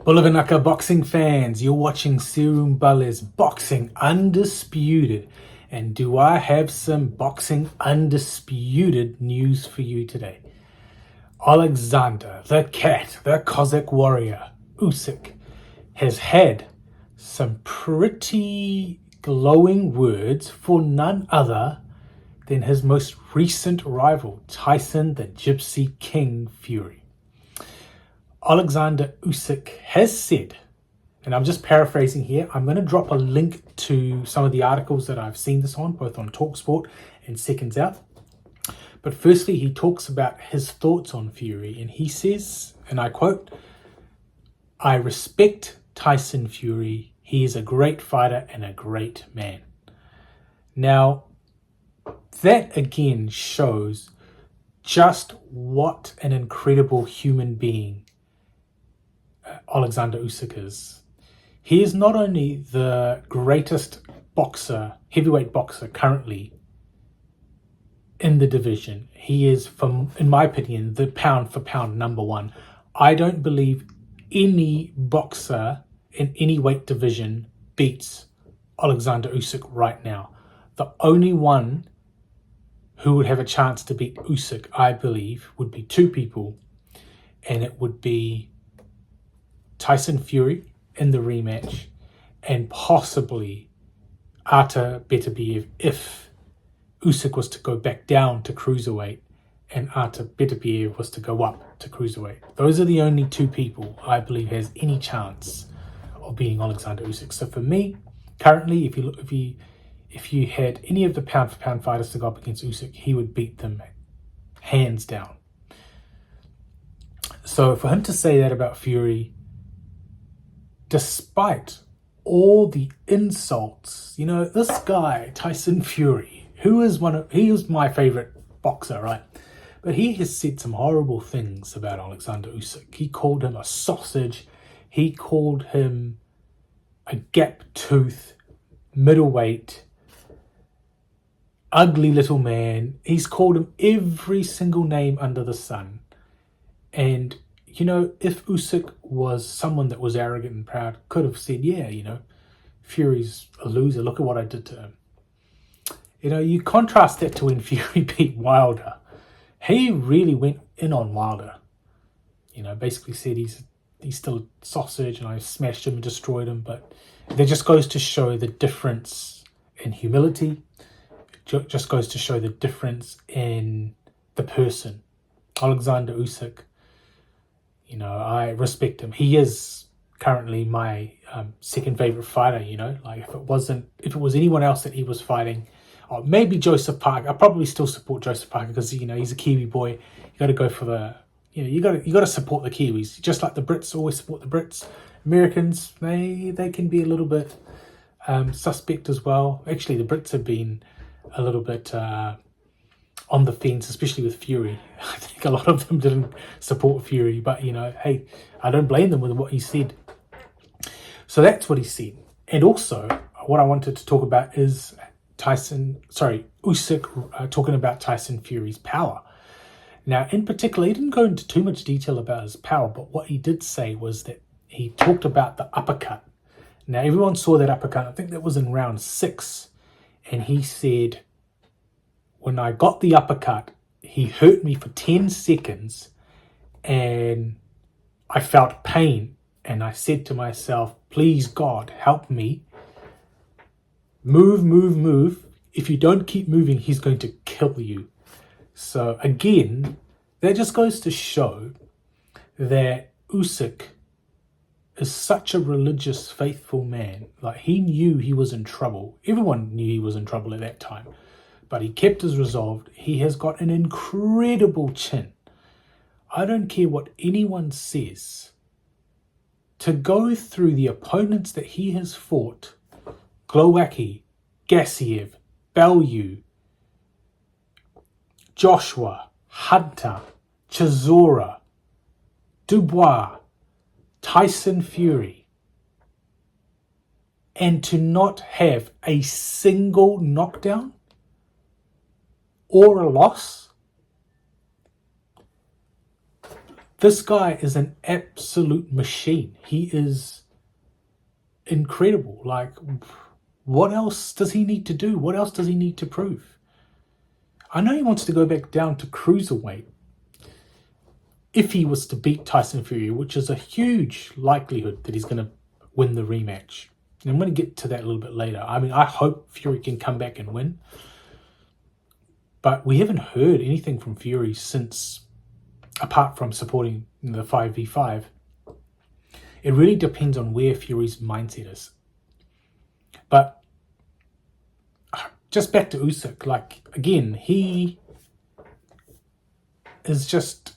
Bula Vinaka boxing fans, you're watching Seru Bale's Boxing Undisputed. And do I have some Boxing Undisputed news for you today? Olexander, the cat, the Cossack warrior, Usyk, has had some pretty glowing words for none other than his most recent rival, Tyson the Gypsy King Fury. Olexander Usyk has said, and I'm just paraphrasing here, I'm going to drop a link to some of the articles that I've seen this on, both on TalkSport and Seconds Out. But firstly, he talks about his thoughts on Fury, and he says, and I quote, "I respect Tyson Fury. He is a great fighter and a great man." Now, that again shows just what an incredible human being Olexander Usyk is. He is not only the greatest boxer, heavyweight boxer currently in the division, he is, in my opinion, the pound for pound number one. I don't believe any boxer in any weight division beats Olexander Usyk right now. The only one who would have a chance to beat Usyk, I believe, would be two people, and it would be Tyson Fury in the rematch and possibly Artur Beterbiev if Usyk was to go back down to cruiserweight and Artur Beterbiev was to go up to cruiserweight. Those are the only two people I believe has any chance of beating Olexander Usyk. So for me, currently, if you had any of the pound for pound fighters to go up against Usyk, he would beat them hands down. So for him to say that about Fury, despite all the insults, this guy, Tyson Fury, he was my favorite boxer, right? But he has said some horrible things about Olexander Usyk. He called him a sausage. He called him a gap tooth, middleweight, ugly little man. He's called him every single name under the sun. And if Usyk was someone that was arrogant and proud, could have said, yeah, Fury's a loser. Look at what I did to him. You contrast that to when Fury beat Wilder. He really went in on Wilder. Basically said he's still a sausage and I smashed him and destroyed him. But that just goes to show the difference in humility. It just goes to show the difference in the person. Olexander Usyk, I respect him. He is currently my second favorite fighter. If it was anyone else that he was fighting, or maybe Joseph Parker, I probably still support Joseph Parker because he's a Kiwi boy. You got to go for the you got to support the Kiwis, just like the Brits always support the Brits. Americans, they can be a little bit suspect as well. Actually, the Brits have been a little bit on the fence, especially with Fury. I think a lot of them didn't support Fury, but hey, I don't blame them with what he said. So that's what he said. And also, what I wanted to talk about is Usyk talking about Tyson Fury's power. Now, in particular, he didn't go into too much detail about his power, but what he did say was that he talked about the uppercut. Now, everyone saw that uppercut. I think that was in round 6. And he said, when I got the uppercut, he hurt me for 10 seconds and I felt pain. And I said to myself, please God, help me. Move, move, move. If you don't keep moving, he's going to kill you. So again, that just goes to show that Usyk is such a religious, faithful man. Like, he knew he was in trouble. Everyone knew he was in trouble at that time. But he kept his resolve. He has got an incredible chin. I don't care what anyone says. To go through the opponents that he has fought, Glowacki, Gassiev, Bellew, Joshua, Hunter, Chisora, Dubois, Tyson Fury, and to not have a single knockdown or a loss, This guy is an absolute machine. He is incredible. Like, what else does he need to do? What else does he need to prove? I know he wants to go back down to cruiserweight if he was to beat Tyson Fury, which is a huge likelihood that he's going to win the rematch. And I'm going to get to that a little bit later. I mean, I hope Fury can come back and win. But we haven't heard anything from Fury since, apart from supporting the 5v5. It really depends on where Fury's mindset is. But just back to Usyk, like, again, he is just,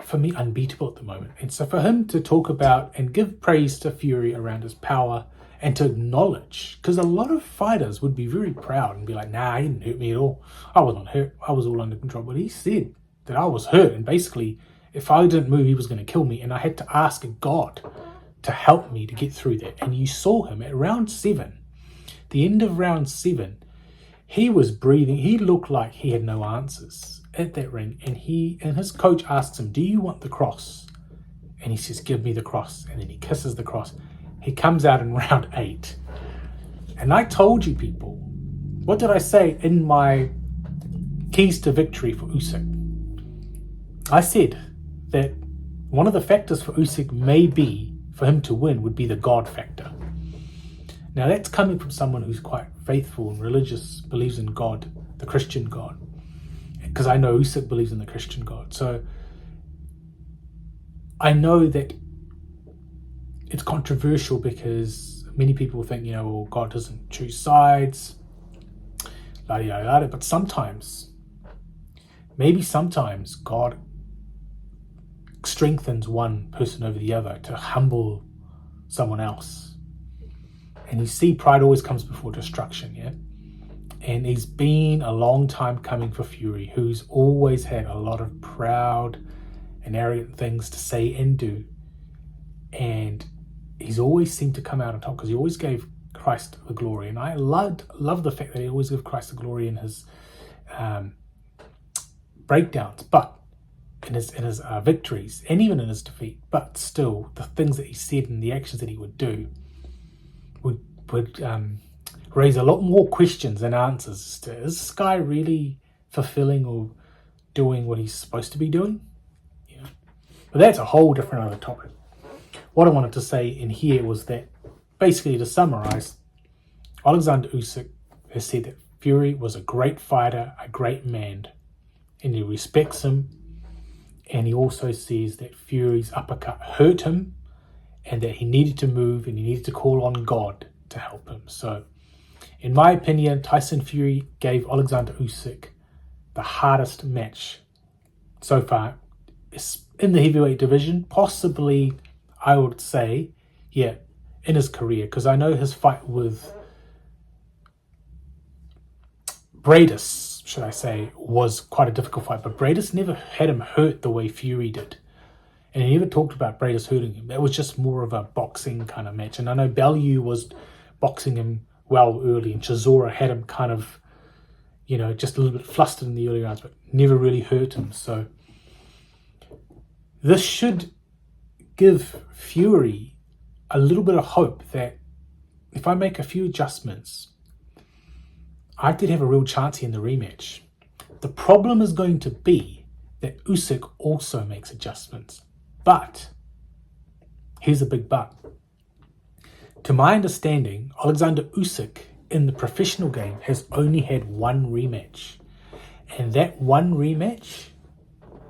for me, unbeatable at the moment. And so for him to talk about and give praise to Fury around his power and to acknowledge, because a lot of fighters would be very proud and be like, nah, he didn't hurt me at all. I was not hurt. I was all under control. But he said that I was hurt. And basically, if I didn't move, he was going to kill me. And I had to ask God to help me to get through that. And you saw him at round 7, the end of round 7, he was breathing. He looked like he had no answers at that ring. And his coach asks him, do you want the cross? And he says, give me the cross. And then he kisses the cross. He comes out in round 8. And I told you people, what did I say in my keys to victory for Usyk? I said that one of the factors for Usyk may be, for him to win, would be the God factor. Now that's coming from someone who's quite faithful and religious, believes in God, the Christian God. Because I know Usyk believes in the Christian God. So I know that it's controversial because many people think, well, God doesn't choose sides, but sometimes God strengthens one person over the other to humble someone else. And you see, pride always comes before destruction, yeah? And it's been a long time coming for Fury, who's always had a lot of proud and arrogant things to say and do. And he's always seemed to come out on top because he always gave Christ the glory. And I love the fact that he always gave Christ the glory in his breakdowns, but in his victories, and even in his defeat. But still, the things that he said and the actions that he would do would raise a lot more questions than answers. Is this guy really fulfilling or doing what he's supposed to be doing? But that's a whole different other topic. What I wanted to say in here was that, basically, to summarize, Olexander Usyk has said that Fury was a great fighter, a great man, and he respects him. And he also says that Fury's uppercut hurt him and that he needed to move and he needed to call on God to help him. So, in my opinion, Tyson Fury gave Olexander Usyk the hardest match so far in the heavyweight division, possibly, I would say, in his career. Because I know his fight with Bradis, should I say, was quite a difficult fight, but Bradis never had him hurt the way Fury did. And he never talked about Bradis hurting him. That was just more of a boxing kind of match. And I know Bellew was boxing him well early, and Chisora had him kind of, just a little bit flustered in the early rounds, but never really hurt him. So this should give Fury a little bit of hope that if I make a few adjustments, I did have a real chance here in the rematch. The problem is going to be that Usyk also makes adjustments. But, here's a big but. To my understanding, Olexander Usyk in the professional game has only had one rematch. And that one rematch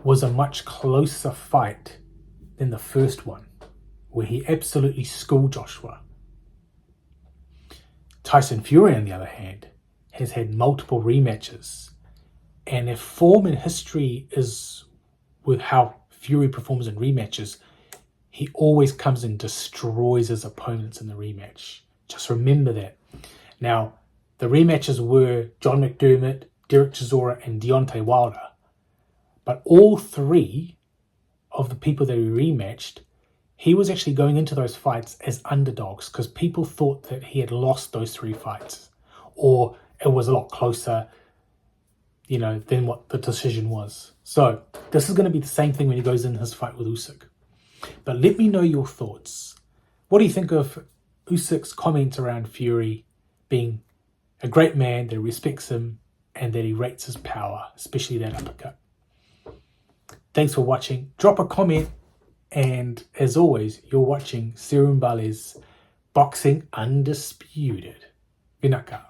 was a much closer fight than the first one, where he absolutely schooled Joshua. Tyson Fury, on the other hand, has had multiple rematches. And if form and history is with how Fury performs in rematches, he always comes and destroys his opponents in the rematch. Just remember that. Now, the rematches were John McDermott, Derek Chisora, and Deontay Wilder. But all three of the people that he rematched, he was actually going into those fights as underdogs because people thought that he had lost those 3 fights, or it was a lot closer, than what the decision was. So this is going to be the same thing when he goes in his fight with Usyk. But let me know your thoughts. What do you think of Usyk's comment around Fury being a great man that respects him and that he rates his power, especially that uppercut? Thanks for watching. Drop a comment. And as always, you're watching Seru Bale's Boxing Undisputed. Vinaka.